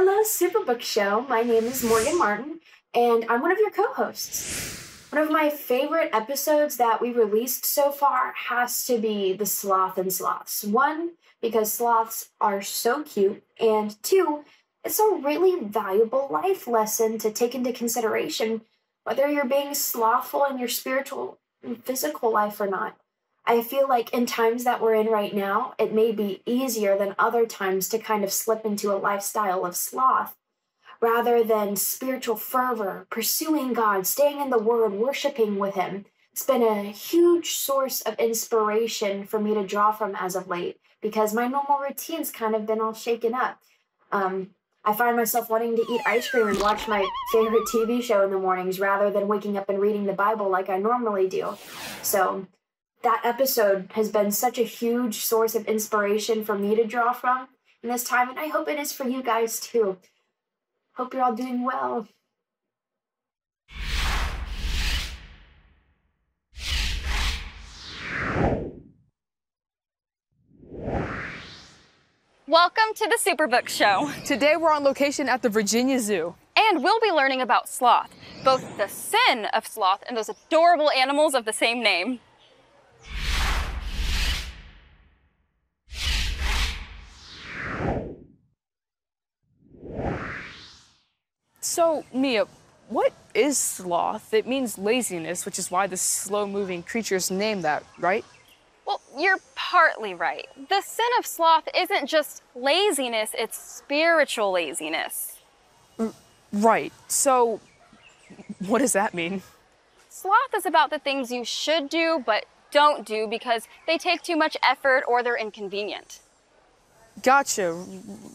Hello, Superbook Show. My name is Morgan Martin, and I'm one of your co-hosts. One of my favorite episodes that we released so far has to be the Sloth and Sloths. One, because sloths are so cute, and two, it's a really valuable life lesson to take into consideration, whether you're being slothful in your spiritual and physical life or not. I feel like in times that we're in right now, it may be easier than other times to kind of slip into a lifestyle of sloth rather than spiritual fervor, pursuing God, staying in the Word, worshiping with Him. It's been a huge source of inspiration for me to draw from as of late because my normal routine's kind of been all shaken up. I find myself wanting to eat ice cream and watch my favorite TV show in the mornings rather than waking up and reading the Bible like I normally do. So that episode has been such a huge source of inspiration for me to draw from in this time, and I hope it is for you guys too. Hope you're all doing well. Welcome to the Superbook Show. Today we're on location at the Virginia Zoo. And we'll be learning about sloth, both the sin of sloth and those adorable animals of the same name. So, Mia, what is sloth? It means laziness, which is why the slow-moving creature is named that, right? Well, you're partly right. The sin of sloth isn't just laziness, it's spiritual laziness. Right. So, what does that mean? Sloth is about the things you should do but don't do because they take too much effort or they're inconvenient. Gotcha.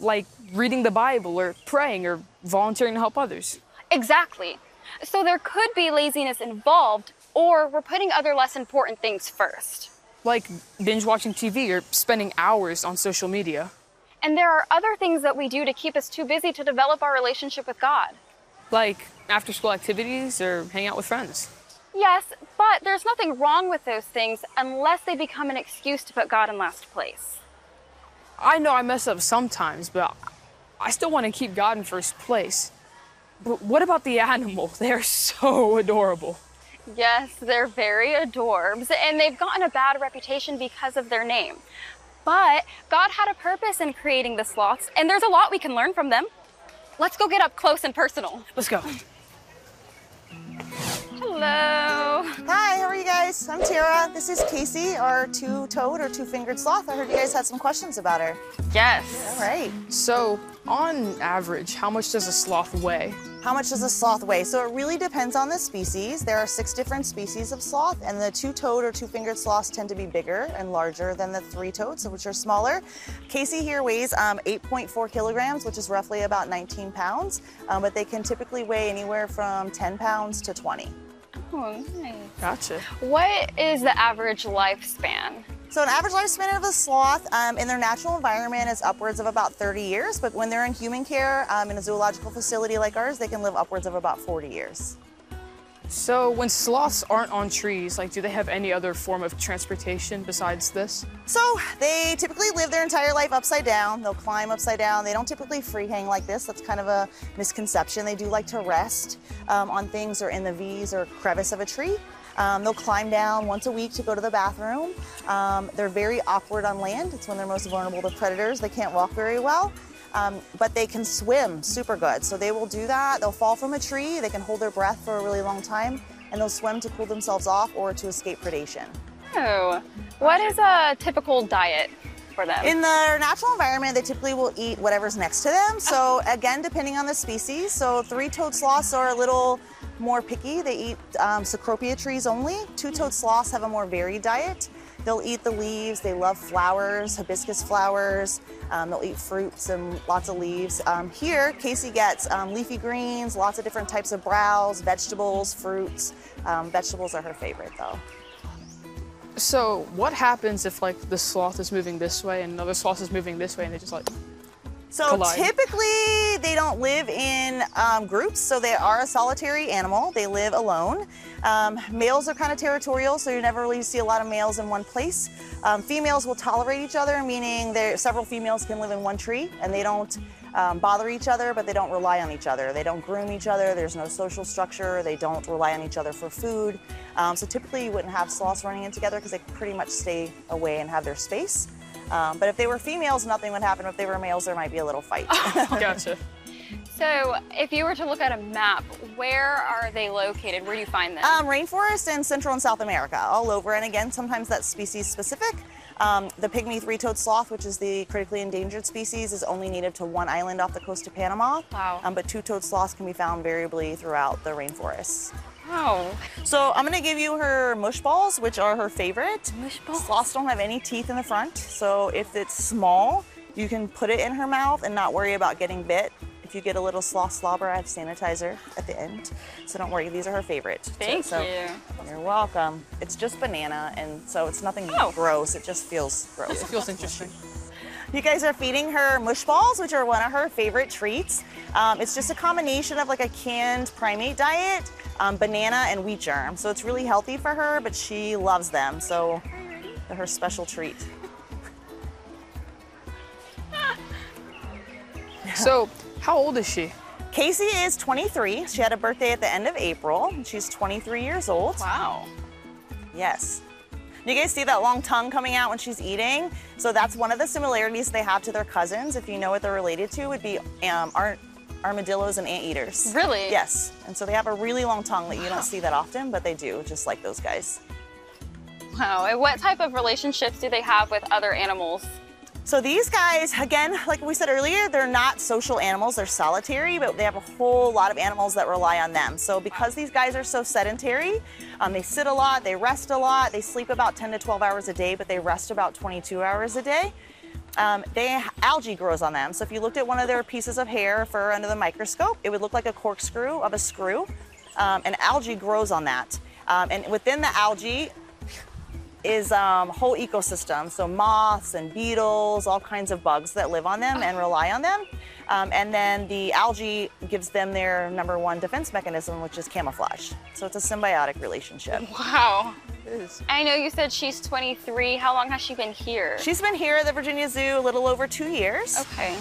Like reading the Bible or praying or volunteering to help others. Exactly. So there could be laziness involved, or we're putting other less important things first. Like binge watching TV or spending hours on social media. And there are other things that we do to keep us too busy to develop our relationship with God. Like after-school activities or hang out with friends. Yes, but there's nothing wrong with those things unless they become an excuse to put God in last place. I know I mess up sometimes, but I still want to keep God in first place. But what about the animal? They're so adorable. Yes, they're very adorbs, and they've gotten a bad reputation because of their name. But God had a purpose in creating the sloths, and there's a lot we can learn from them. Let's go get up close and personal. Let's go. Hello. Hi, how are you guys? I'm Tara. This is Casey, our two-toed or two-fingered sloth. I heard you guys had some questions about her. Yes. All right. So, on average, how much does a sloth weigh? How much does a sloth weigh? So it really depends on the species. There are 6 different species of sloth, and the two-toed or two-fingered sloths tend to be bigger and larger than the three-toed, which are smaller. Casey here weighs 8.4 kilograms, which is roughly about 19 pounds, but they can typically weigh anywhere from 10 pounds to 20. Oh, nice. Gotcha. What is the average lifespan? So an average lifespan of a sloth in their natural environment is upwards of about 30 years, but when they're in human care in a zoological facility like ours, they can live upwards of about 40 years. So when sloths aren't on trees, do they have any other form of transportation besides this? So they typically live their entire life upside down. They'll climb upside down. They don't typically free hang like this. That's kind of a misconception. They do like to rest on things or in the V's or crevice of a tree. They'll climb down once a week to go to the bathroom. They're very awkward on land. It's when they're most vulnerable to predators. They can't walk very well. But they can swim super good. So they will do that. They'll fall from a tree. They can hold their breath for a really long time, and they'll swim to cool themselves off or to escape predation. Oh, what is a typical diet for them? In their natural environment, they typically will eat whatever's next to them. So again, depending on the species. So three-toed sloths are a little more picky. They eat cecropia trees only. Two-toed sloths have a more varied diet. They'll eat the leaves. They love flowers, hibiscus flowers. They'll eat fruits and lots of leaves. Here, Casey gets leafy greens, lots of different types of browse, vegetables, fruits. Vegetables are her favorite, though. So what happens if the sloth is moving this way and another sloth is moving this way and they just So collide? typically they don't live in groups, so they are a solitary animal. They live alone. Males are kind of territorial, so you never really see a lot of males in one place. Females will tolerate each other, meaning several females can live in one tree, and they don't bother each other, but they don't rely on each other. They don't groom each other. There's no social structure. They don't rely on each other for food. So typically you wouldn't have sloths running in together because they pretty much stay away and have their space. But if they were females, nothing would happen. If they were males, there might be a little fight. Gotcha. So if you were to look at a map, where are they located? Where do you find them? Rainforest in Central and South America, all over. And again, sometimes that's species specific. The pygmy three-toed sloth, which is the critically endangered species, is only native to one island off the coast of Panama. Wow. But two-toed sloths can be found variably throughout the rainforests. Wow. So I'm gonna give you her mush balls, which are her favorite. Mush balls? Sloths don't have any teeth in the front, so if it's small, you can put it in her mouth and not worry about getting bit. If you get a little sloth slobber, I have sanitizer at the end, so don't worry, these are her favorite. Thank you. You're welcome. It's just banana, and so it's nothing gross, it just feels gross. It feels interesting. You guys are feeding her mush balls, which are one of her favorite treats. It's just a combination of like a canned primate diet, banana and wheat germ. So it's really healthy for her, but she loves them. So they're her special treat. So, how old is she? Casey is 23. She had a birthday at the end of April. She's 23 years old. Wow. Yes. You guys see that long tongue coming out when she's eating? So that's one of the similarities they have to their cousins, if you know what they're related to, would be armadillos and anteaters. Really? Yes. And so they have a really long tongue that you don't see that often, but they do, just like those guys. Wow. And what type of relationships do they have with other animals? So these guys, again, like we said earlier, they're not social animals, they're solitary, but they have a whole lot of animals that rely on them. So because these guys are so sedentary, they sit a lot, they rest a lot, they sleep about 10 to 12 hours a day, but they rest about 22 hours a day. Algae grows on them. So if you looked at one of their pieces of hair or fur under the microscope, it would look like a corkscrew of a screw, and algae grows on that. And within the algae is whole ecosystem, so moths and beetles, all kinds of bugs that live on them and rely on them. And then the algae gives them their #1 defense mechanism, which is camouflage. So it's a symbiotic relationship. Wow. It is. I know you said she's 23. How long has she been here? She's been here at the Virginia Zoo a little over 2 years. Okay.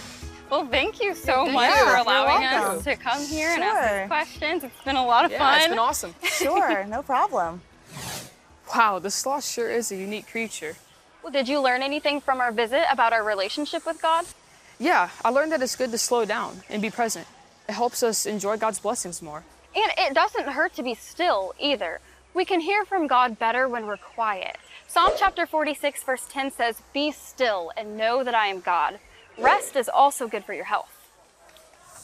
Well, thank you so much you. for You're allowing welcome. us to come here and ask Sure. these questions. It's been a lot of Yeah, fun. it's been awesome. Sure, no problem. Wow, the sloth sure is a unique creature. Well, did you learn anything from our visit about our relationship with God? Yeah, I learned that it's good to slow down and be present. It helps us enjoy God's blessings more. And it doesn't hurt to be still either. We can hear from God better when we're quiet. Psalm chapter 46 verse 10 says, "Be still and know that I am God." Rest is also good for your health.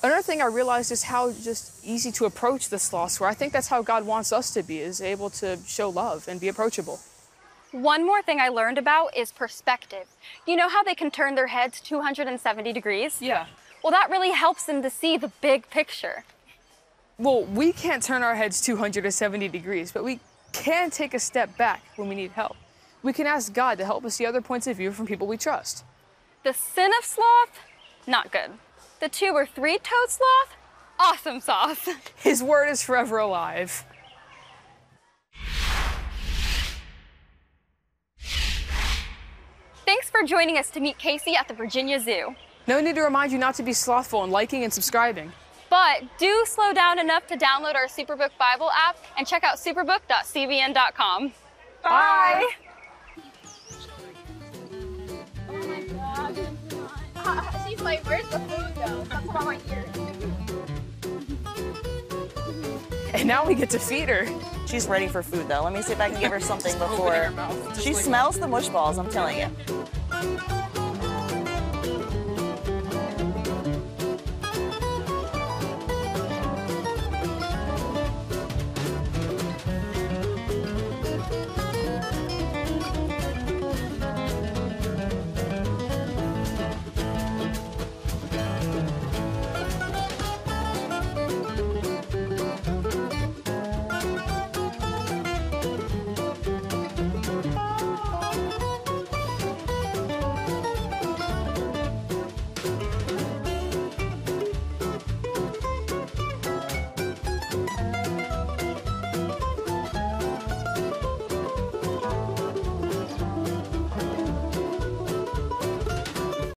Another thing I realized is how just easy to approach the sloths, where I think that's how God wants us to be, is able to show love and be approachable. One more thing I learned about is perspective. You know how they can turn their heads 270 degrees? Yeah. Well, that really helps them to see the big picture. Well, we can't turn our heads 270 degrees, but we can take a step back when we need help. We can ask God to help us see other points of view from people we trust. The sin of sloth, not good. The 2 or 3-toed sloth, awesome sauce. His word is forever alive. Thanks for joining us to meet Casey at the Virginia Zoo. No need to remind you not to be slothful in liking and subscribing. But do slow down enough to download our Superbook Bible app and check out superbook.cbn.com. Bye. Oh my god. She's like, where's the food though? That's what I want to hear. And now we get to feed her. She's ready for food though. Let me see if I can give her something before. She smells the mush balls, I'm telling you.